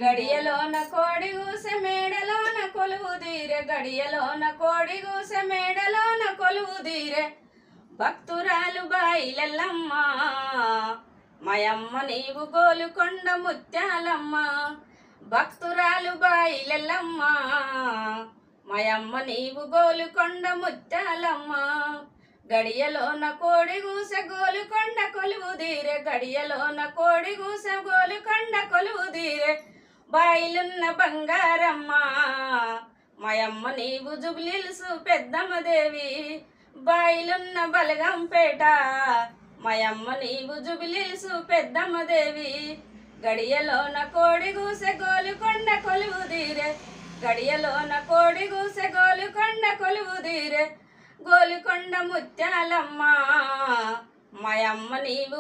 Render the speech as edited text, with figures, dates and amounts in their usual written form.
గడియలోన కోడి గూసె మేడలోన కొలువు తీరే, గడియలోన కోడి గూసె మేడలోన కొలువు తీరే. భక్తురాలు బాయిలెల్లమ్మ మయమ్మ నీవు గోలుకొండ ముత్యాలమ్మ. భక్తురాలు బాయిలెల్లమ్మ మయమ్మ నీవు గోలుకొండ ముత్యాలమ్మ. గడియలోన కోడి గూసె గోలుకొండ కొలువు తీరే, గడియలోన కోడి గూసె గోలుకొండ కొలువు తీరే. బాయిలున్న బంగారమ్మ మయమ్మ నీవు జుబ్లీల్సు పెద్దమ్మ దేవి. బాయిలున్న బలగంపేట మయమ్మ నీవు జుబ్లీల్సు పెద్దమ్మ దేవి. గడియలోన కోడి గూసె గోలుకొండ కొలువు తీరే, గడియలోన కోడి గూసె గోలుకొండ కొలువు తీరే. గోలుకొండ ముత్యాలమ్మ మయమ్మ నీవు